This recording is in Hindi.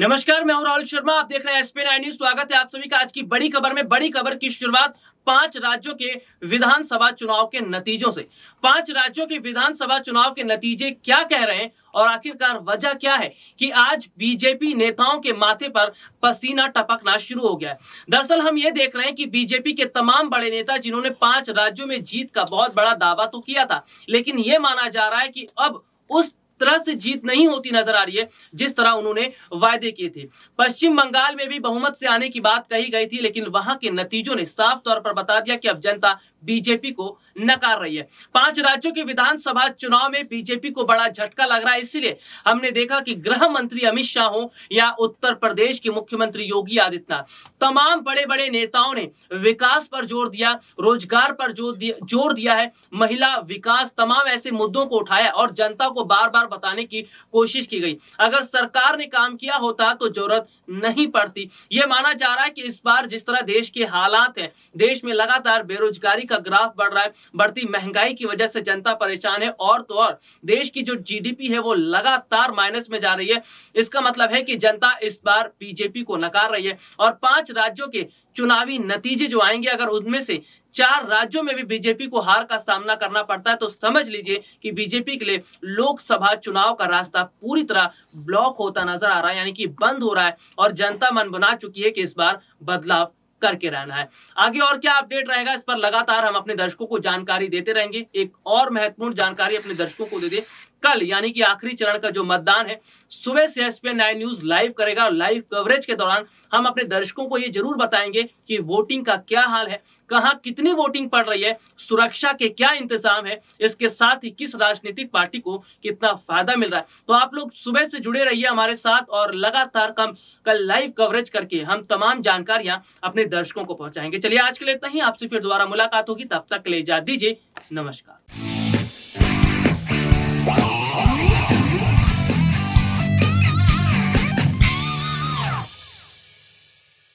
नमस्कार, मैं हूं राहुल शर्मा। आप देख रहे हैं एसपी 9 न्यूज। स्वागत है आप सभी का आज की बड़ी खबर में। बड़ी खबर की शुरुआत 5 राज्यों के विधानसभा चुनाव के नतीजों से। 5 राज्यों के विधानसभा चुनाव के नतीजे क्या कह रहे हैं और आखिरकार वजह क्या है कि आज बीजेपी नेताओं के माथे पर पसीना टपकना शुरू हो गया है। दरअसल हम ये देख रहे हैं कि बीजेपी के तमाम बड़े नेता जिन्होंने 5 राज्यों में जीत का बहुत बड़ा दावा तो किया था, लेकिन ये माना जा रहा है कि अब उस तरह से जीत नहीं होती नजर आ रही है जिस तरह उन्होंने वायदे किए थे। पश्चिम बंगाल में भी बहुमत से आने की बात कही गई थी, लेकिन वहां के नतीजों ने साफ तौर पर बता दिया कि अब जनता बीजेपी को नकार रही है। 5 राज्यों के विधानसभा चुनाव में बीजेपी को बड़ा झटका लग रहा है। इसलिए हमने देखा कि गृह मंत्री अमित शाह हो या उत्तर प्रदेश के मुख्यमंत्री योगी आदित्यनाथ, तमाम बड़े बड़े नेताओं ने विकास पर जोर दिया, रोजगार पर जोर दिया है, महिला विकास, तमाम ऐसे मुद्दों को उठाया और जनता को बार बार बताने की कोशिश की गई। अगर सरकार ने काम किया होता तो जरूरत नहीं पड़ती। यह माना जा रहा है कि इस बार जिस तरह देश के हालात हैं, देश में लगातार बेरोजगारी का ग्राफ बढ़ रहा है, बढ़ती महंगाई की वजह से जनता परेशान है और तो और देश की जो जीडीपी है वो लगातार माइनस में जा रही है। इसका मतलब है कि जनता इस बार बीजेपी को नकार रही है और 5 राज्यों के चुनावी नतीजे जो आएंगे, अगर उनमें से 4 राज्यों में भी बीजेपी को हार का सामना करना पड़ता है तो समझ लीजिए कि बीजेपी के लिए लोकसभा चुनाव का रास्ता पूरी तरह ब्लॉक होता नजर आ रहा है, यानी कि बंद हो रहा है और जनता मन बना चुकी है कि इस बार बदलाव करके रहना है। आगे और क्या अपडेट रहेगा इस पर लगातार हम अपने दर्शकों को जानकारी देते रहेंगे। एक और महत्वपूर्ण जानकारी अपने दर्शकों को दे दे, कल यानी कि आखिरी चरण का जो मतदान है, सुबह से एसपी 9 न्यूज लाइव करेगा और लाइव कवरेज के दौरान हम अपने दर्शकों को ये जरूर बताएंगे कि वोटिंग का क्या हाल है, कहां कितनी वोटिंग पड़ रही है, सुरक्षा के क्या इंतजाम है, इसके साथ ही किस राजनीतिक पार्टी को कितना फायदा मिल रहा है। तो आप लोग सुबह से जुड़े रहिए हमारे साथ और लगातार कल लाइव कवरेज करके हम तमाम जानकारियां अपने दर्शकों को पहुंचाएंगे। चलिए आज के लिए इतना ही, आपसे फिर दोबारा मुलाकात होगी, तब तक के लिए इजाजत दीजिए। नमस्कार।